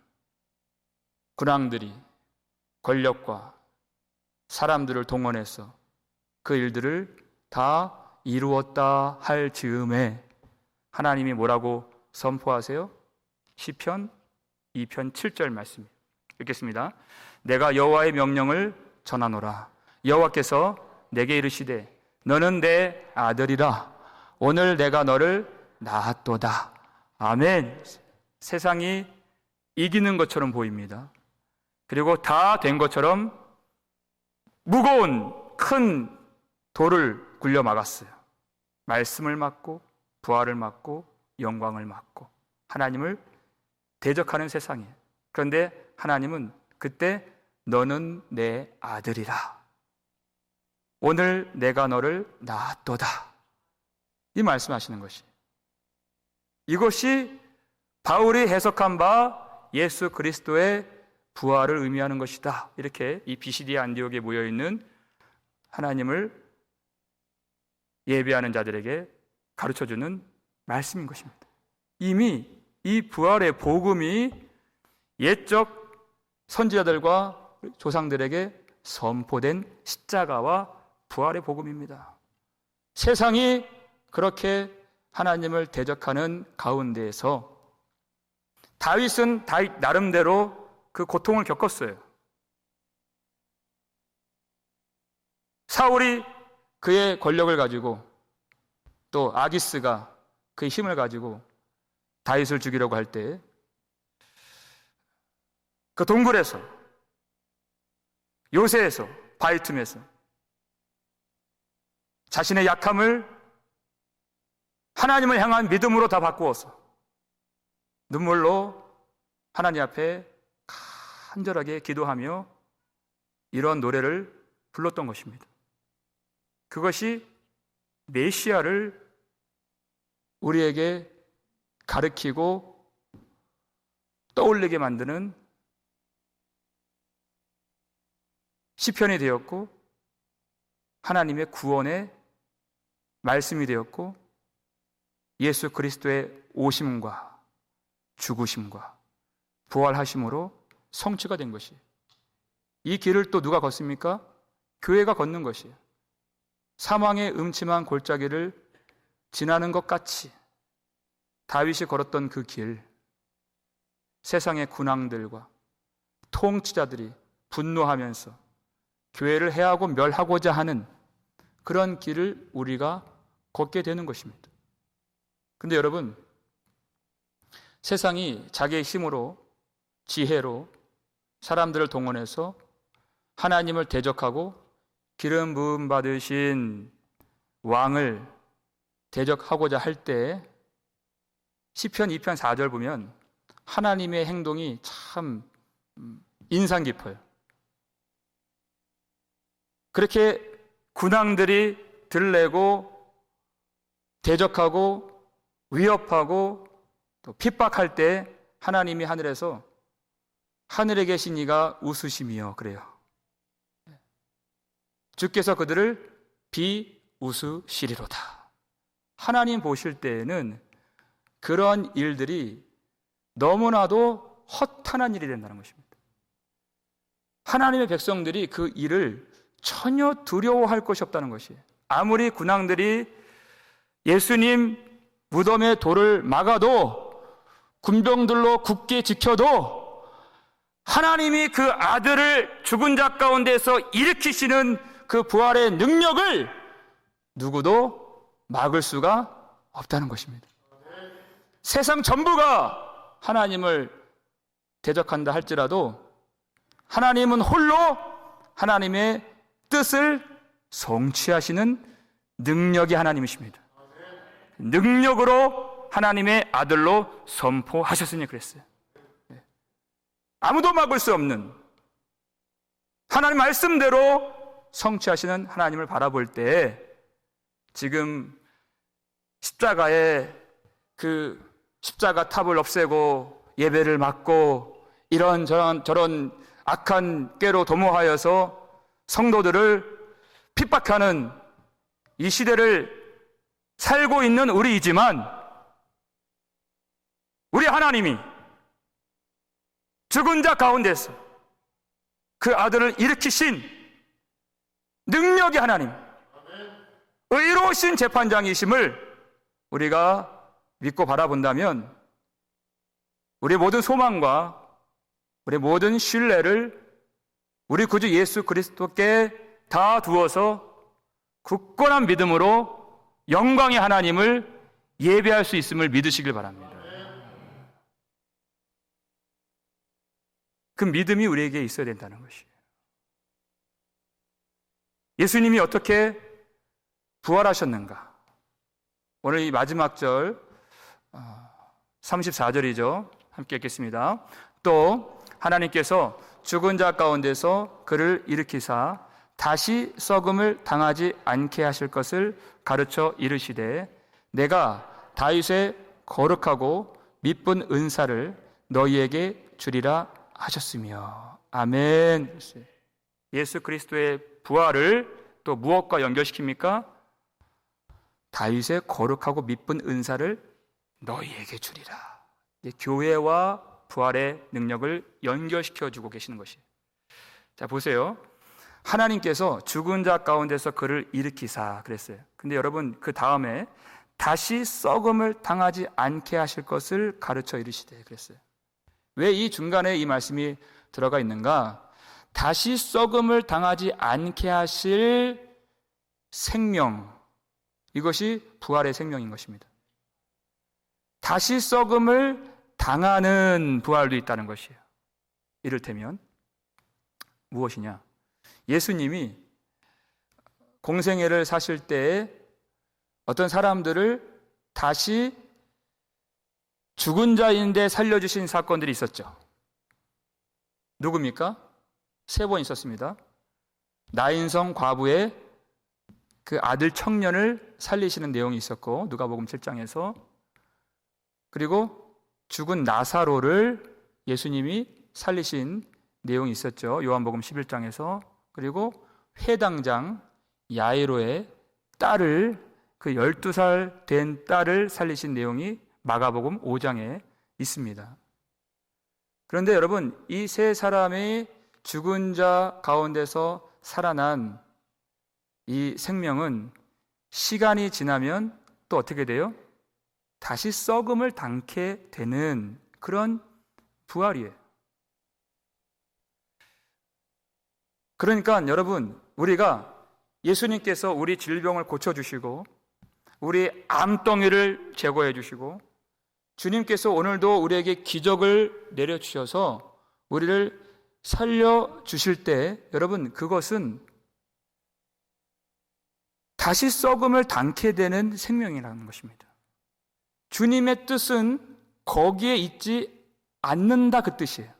군왕들이 권력과 사람들을 동원해서 그 일들을 다 이루었다 할 즈음에 하나님이 뭐라고 선포하세요? 시편 2편 7절 말씀 읽겠습니다. 내가 여호와의 명령을 전하노라. 여호와께서 내게 이르시되 너는 내 아들이라. 오늘 내가 너를 낳았도다. 아멘. 세상이 이기는 것처럼 보입니다. 그리고 다 된 것처럼 무거운 큰 돌을 굴려 막았어요. 말씀을 막고 부활을 막고 영광을 막고 하나님을 대적하는 세상이에요. 그런데 하나님은 그때 너는 내 아들이라. 오늘 내가 너를 낳았도다. 이 말씀하시는 것이, 이것이 바울이 해석한 바 예수 그리스도의 부활을 의미하는 것이다. 이렇게 이 비시디아 안디옥에 모여있는 하나님을 예배하는 자들에게 가르쳐주는 말씀인 것입니다. 이미 이 부활의 복음이 옛적 선지자들과 조상들에게 선포된 십자가와 부활의 복음입니다. 세상이 그렇게 하나님을 대적하는 가운데에서 다윗은 다윗 나름대로 그 고통을 겪었어요. 사울이 그의 권력을 가지고 또 아기스가 그의 힘을 가지고 다윗을 죽이려고 할 때 그 동굴에서, 요새에서, 바위 틈에서 자신의 약함을 하나님을 향한 믿음으로 다 바꾸어서 눈물로 하나님 앞에 간절하게 기도하며 이런 노래를 불렀던 것입니다. 그것이 메시아를 우리에게 가르치고 떠올리게 만드는 시편이 되었고 하나님의 구원의 말씀이 되었고 예수 그리스도의 오심과 죽으심과 부활하심으로 성취가 된 것이에요. 이 길을 또 누가 걷습니까? 교회가 걷는 것이에요. 사망의 음침한 골짜기를 지나는 것 같이 다윗이 걸었던 그 길, 세상의 군왕들과 통치자들이 분노하면서 교회를 해하고 멸하고자 하는 그런 길을 우리가 걷게 되는 것입니다. 근데 여러분, 세상이 자기의 힘으로, 지혜로 사람들을 동원해서 하나님을 대적하고 기름 부음 받으신 왕을 대적하고자 할 때 시편 2편 4절 보면 하나님의 행동이 참 인상 깊어요. 그렇게 군왕들이 들내고 대적하고 위협하고 또 핍박할 때 하나님이 하늘에서 하늘에 계신 이가 웃으시며 그래요. 주께서 그들을 비웃으시리로다. 하나님 보실 때에는 그런 일들이 너무나도 허탄한 일이 된다는 것입니다. 하나님의 백성들이 그 일을 전혀 두려워할 것이 없다는 것이에요. 아무리 군왕들이 예수님 무덤의 돌을 막아도, 군병들로 굳게 지켜도 하나님이 그 아들을 죽은 자 가운데서 일으키시는 그 부활의 능력을 누구도 막을 수가 없다는 것입니다. 세상 전부가 하나님을 대적한다 할지라도 하나님은 홀로 하나님의 뜻을 성취하시는 능력의 하나님이십니다. 능력으로 하나님의 아들로 선포하셨으니 그랬어요. 아무도 막을 수 없는, 하나님 말씀대로 성취하시는 하나님을 바라볼 때 지금 십자가에 그 십자가 탑을 없애고 예배를 막고 이런저런 악한 꾀로 도모하여서 성도들을 핍박하는 이 시대를 살고 있는 우리이지만, 우리 하나님이 죽은 자 가운데서 그 아들을 일으키신 능력의 하나님, 의로우신 재판장이심을 우리가 믿고 바라본다면 우리 모든 소망과 우리 모든 신뢰를 우리 구주 예수 그리스도께 다 두어서 굳건한 믿음으로 영광의 하나님을 예배할 수 있음을 믿으시길 바랍니다. 그 믿음이 우리에게 있어야 된다는 것이에요. 예수님이 어떻게 부활하셨는가? 오늘 이 마지막 절 34절이죠. 함께 읽겠습니다. 또 하나님께서 죽은 자 가운데서 그를 일으키사 다시 썩음을 당하지 않게 하실 것을 가르쳐 이르시되 내가 다윗의 거룩하고 미쁜 은사를 너희에게 주리라 하셨으며. 아멘. 예수 그리스도의 부활을 또 무엇과 연결시킵니까? 다윗의 거룩하고 미쁜 은사를 너희에게 주리라. 교회와 부활의 능력을 연결시켜주고 계시는 것이에요. 자, 보세요. 하나님께서 죽은 자 가운데서 그를 일으키사 그랬어요. 근데 여러분, 그 다음에 다시 썩음을 당하지 않게 하실 것을 가르쳐 이르시되 그랬어요. 왜 이 중간에 이 말씀이 들어가 있는가? 다시 썩음을 당하지 않게 하실 생명, 이것이 부활의 생명인 것입니다. 다시 썩음을 당하는 부활도 있다는 것이에요. 이를테면 무엇이냐? 예수님이 공생애를 사실 때에 어떤 사람들을 다시 죽은 자인데 살려주신 사건들이 있었죠. 누굽니까? 3번 있었습니다. 나인성 과부의 그 아들 청년을 살리시는 내용이 있었고, 누가복음 7장에서, 그리고 죽은 나사로를 예수님이 살리신 내용이 있었죠. 요한복음 11장에서. 그리고 회당장 야이로의 딸을, 그 12살 된 딸을 살리신 내용이 마가복음 5장에 있습니다. 그런데 여러분, 이 3사람의 죽은 자 가운데서 살아난 이 생명은 시간이 지나면 또 어떻게 돼요? 다시 썩음을 당게 되는 그런 부활이에요. 그러니까 여러분, 우리가 예수님께서 우리 질병을 고쳐주시고 우리 암덩이를 제거해 주시고 주님께서 오늘도 우리에게 기적을 내려주셔서 우리를 살려주실 때, 여러분, 그것은 다시 썩음을 당게 되는 생명이라는 것입니다. 주님의 뜻은 거기에 있지 않는다, 그 뜻이에요.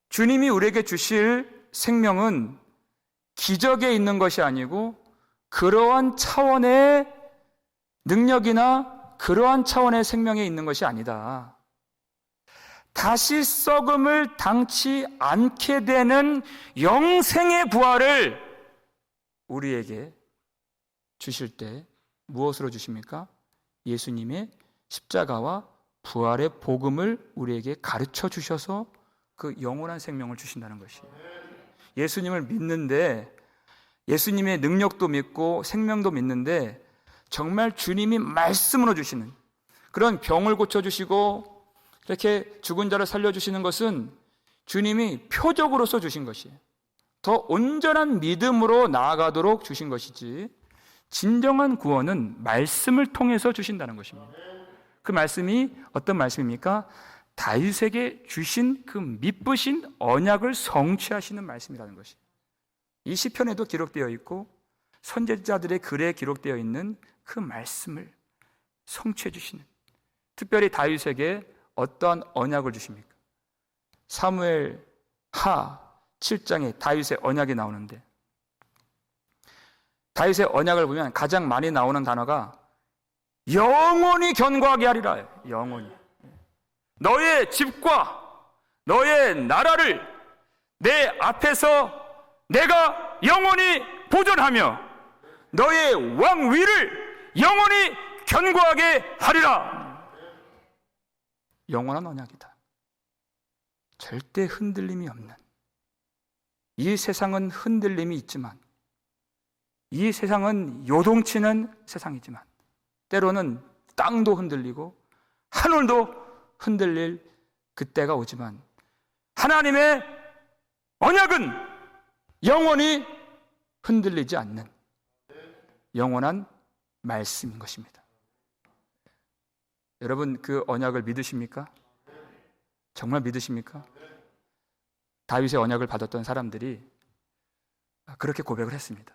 주님이 우리에게 주실 생명은 기적에 있는 것이 아니고 그러한 차원의 능력이나 그러한 차원의 생명에 있는 것이 아니다. 다시 썩음을 당치 않게 되는 영생의 부활을 우리에게 주실 때 무엇으로 주십니까? 예수님의 십자가와 부활의 복음을 우리에게 가르쳐 주셔서 그 영원한 생명을 주신다는 것이에요. 예수님을 믿는데, 예수님의 능력도 믿고 생명도 믿는데, 정말 주님이 말씀으로 주시는, 그런 병을 고쳐주시고 이렇게 죽은 자를 살려주시는 것은 주님이 표적으로서 주신 것이에요. 더 온전한 믿음으로 나아가도록 주신 것이지, 진정한 구원은 말씀을 통해서 주신다는 것입니다. 그 말씀이 어떤 말씀입니까? 다윗에게 주신 그 미쁘신 언약을 성취하시는 말씀이라는 것이에요. 이 시편에도 기록되어 있고 선지자들의 글에 기록되어 있는 그 말씀을 성취해 주시는, 특별히 다윗에게 어떠한 언약을 주십니까? 사무엘 하 7장에 다윗의 언약이 나오는데, 다윗의 언약을 보면 가장 많이 나오는 단어가 영원히 견고하게 하리라. 영원히. 너의 집과 너의 나라를 내 앞에서 내가 영원히 보존하며 너의 왕위를 영원히 견고하게 하리라. 영원한 언약이다. 절대 흔들림이 없는. 이 세상은 흔들림이 있지만, 이 세상은 요동치는 세상이지만, 때로는 땅도 흔들리고 하늘도 흔들릴 그때가 오지만, 하나님의 언약은 영원히 흔들리지 않는 영원한 말씀인 것입니다. 여러분, 그 언약을 믿으십니까? 정말 믿으십니까? 다윗의 언약을 받았던 사람들이 그렇게 고백을 했습니다.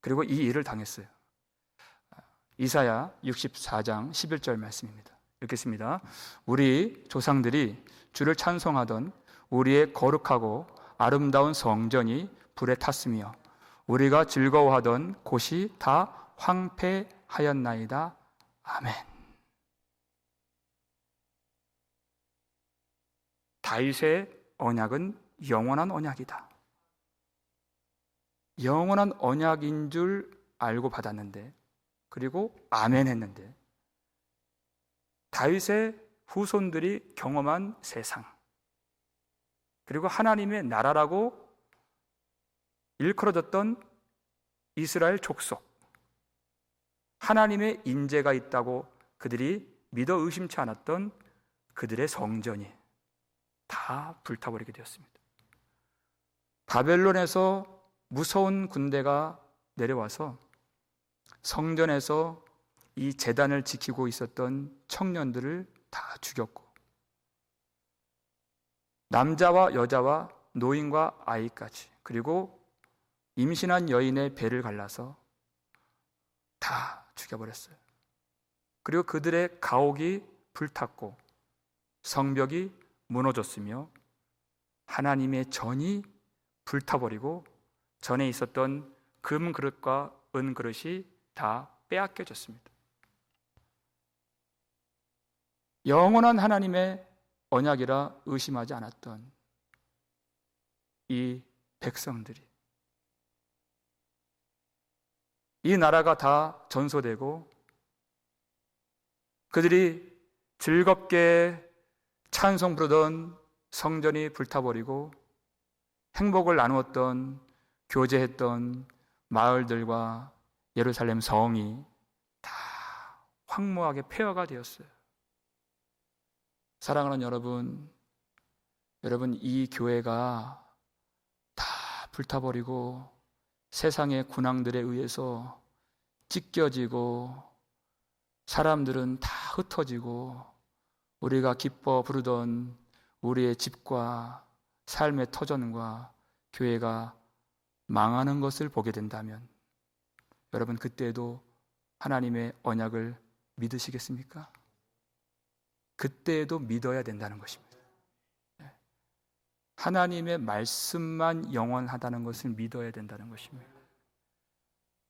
그리고 이 일을 당했어요. 이사야 64장 11절 말씀입니다. 읽겠습니다. 우리 조상들이 주를 찬송하던 우리의 거룩하고 아름다운 성전이 불에 탔으며 우리가 즐거워하던 곳이 다 황폐하였나이다. 아멘. 다윗의 언약은 영원한 언약이다. 영원한 언약인 줄 알고 받았는데, 그리고 아멘 했는데, 다윗의 후손들이 경험한 세상, 그리고 하나님의 나라라고 일컬어졌던 이스라엘 족속, 하나님의 인재가 있다고 그들이 믿어 의심치 않았던 그들의 성전이 다 불타버리게 되었습니다. 바벨론에서 무서운 군대가 내려와서 성전에서 이 제단을 지키고 있었던 청년들을 다 죽였고, 남자와 여자와 노인과 아이까지, 그리고 임신한 여인의 배를 갈라서 다 죽여버렸어요. 그리고 그들의 가옥이 불탔고 성벽이 무너졌으며 하나님의 전이 불타버리고 전에 있었던 금 그릇과 은 그릇이 다 빼앗겨졌습니다. 영원한 하나님의 언약이라 의심하지 않았던 이 백성들이, 이 나라가 다 전소되고 그들이 즐겁게 찬송 부르던 성전이 불타버리고 행복을 나누었던, 교제했던 마을들과 예루살렘 성이 다 황무하게 폐허가 되었어요. 사랑하는 여러분, 이 교회가 다 불타버리고 세상의 군왕들에 의해서 찢겨지고 사람들은 다 흩어지고 우리가 기뻐 부르던 우리의 집과 삶의 터전과 교회가 망하는 것을 보게 된다면, 여러분 그때에도 하나님의 언약을 믿으시겠습니까? 그때에도 믿어야 된다는 것입니다. 하나님의 말씀만 영원하다는 것을 믿어야 된다는 것입니다.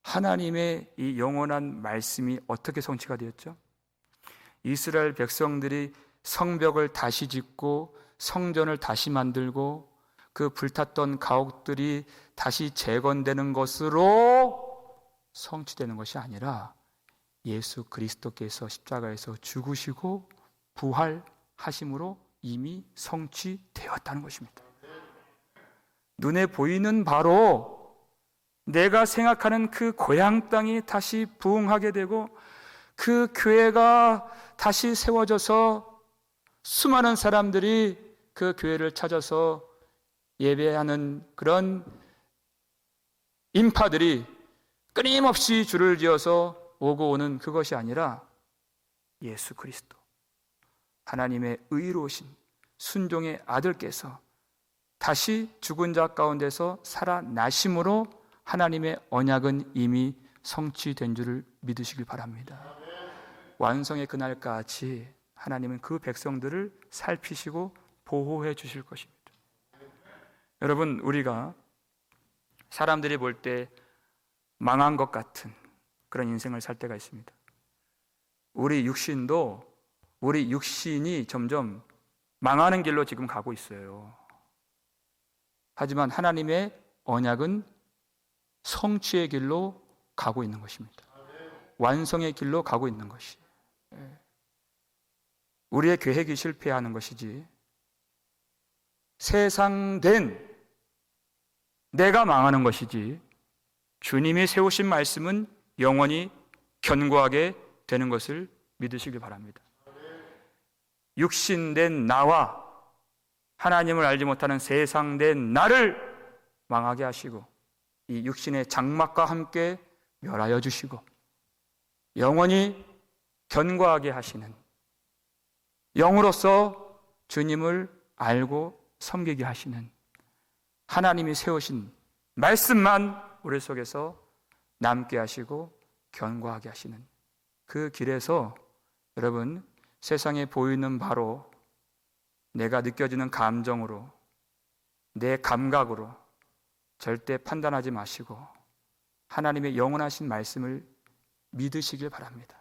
하나님의 이 영원한 말씀이 어떻게 성취가 되었죠? 이스라엘 백성들이 성벽을 다시 짓고 성전을 다시 만들고 그 불탔던 가옥들이 다시 재건되는 것으로 성취되는 것이 아니라 예수 그리스도께서 십자가에서 죽으시고 부활하심으로 이미 성취되었다는 것입니다. 눈에 보이는 바로 내가 생각하는 그 고향 땅이 다시 부흥하게 되고 그 교회가 다시 세워져서 수많은 사람들이 그 교회를 찾아서 예배하는 그런 인파들이 끊임없이 줄을 지어서 오고 오는 그것이 아니라 예수 그리스도 하나님의 의로우신 순종의 아들께서 다시 죽은 자 가운데서 살아나심으로 하나님의 언약은 이미 성취된 줄을 믿으시길 바랍니다. 완성의 그날까지 하나님은 그 백성들을 살피시고 보호해 주실 것입니다. 여러분, 우리가 사람들이 볼 때 망한 것 같은 그런 인생을 살 때가 있습니다. 우리 육신이 점점 망하는 길로 지금 가고 있어요. 하지만 하나님의 언약은 성취의 길로 가고 있는 것입니다. 완성의 길로 가고 있는 것이. 우리의 계획이 실패하는 것이지 세상된 내가 망하는 것이지 주님이 세우신 말씀은 영원히 견고하게 되는 것을 믿으시길 바랍니다. 육신된 나와 하나님을 알지 못하는 세상된 나를 망하게 하시고 이 육신의 장막과 함께 멸하여 주시고 영원히 견고하게 하시는 영으로서 주님을 알고 섬기게 하시는 하나님이 세우신 말씀만 우리 속에서 남게 하시고 견고하게 하시는 그 길에서 여러분 세상에 보이는 바로 내가 느껴지는 감정으로 내 감각으로 절대 판단하지 마시고 하나님의 영원하신 말씀을 믿으시길 바랍니다.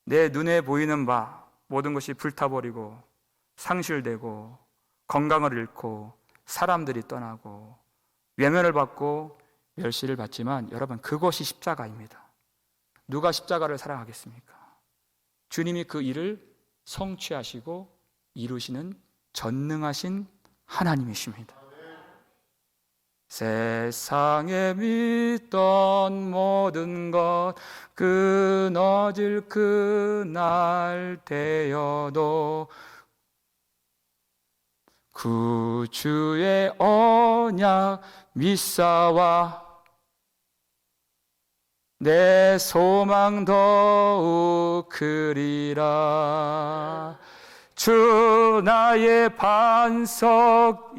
내 눈에 보이는 바 모든 것이 불타버리고 상실되고 건강을 잃고 사람들이 떠나고 외면을 받고 멸시를 받지만 여러분 그것이 십자가입니다. 누가 십자가를 사랑하겠습니까? 주님이 그 일을 성취하시고 이루시는 전능하신 하나님이십니다. 세상에 믿던 모든 것 끊어질 그날 되어도 구주의 언약 믿사와 내 소망 더욱 크리라. 주 나의 반석이시니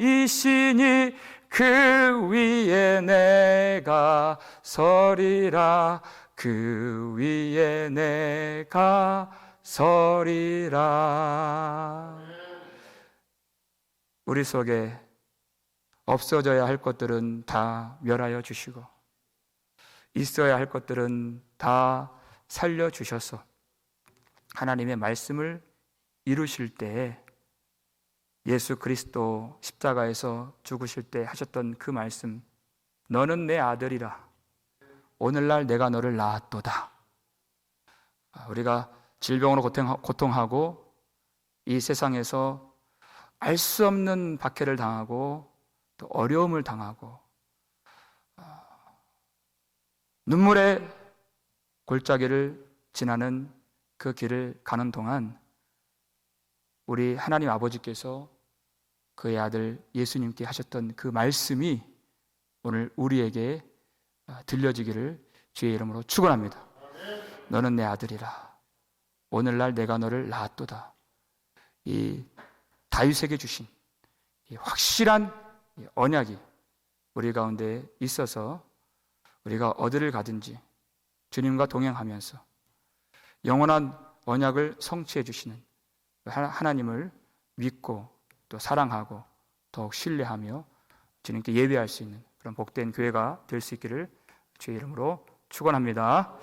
그 위에 내가 서리라. 그 위에 내가 서리라. 우리 속에 없어져야 할 것들은 다 멸하여 주시고 있어야 할 것들은 다 살려주셔서 하나님의 말씀을 이루실 때에 예수 그리스도 십자가에서 죽으실 때 하셨던 그 말씀, 너는 내 아들이라 오늘날 내가 너를 낳았도다. 우리가 질병으로 고통하고 이 세상에서 알 수 없는 박해를 당하고 또 어려움을 당하고 눈물의 골짜기를 지나는 그 길을 가는 동안 우리 하나님 아버지께서 그의 아들 예수님께 하셨던 그 말씀이 오늘 우리에게 들려지기를 주의 이름으로 축원합니다. 너는 내 아들이라 오늘날 내가 너를 낳았도다. 이 다윗에게 주신 이 확실한 언약이 우리 가운데 있어서 우리가 어디를 가든지 주님과 동행하면서 영원한 언약을 성취해 주시는 하나님을 믿고 또 사랑하고 더욱 신뢰하며 주님께 예배할 수 있는 그런 복된 교회가 될 수 있기를 주의 이름으로 축원합니다.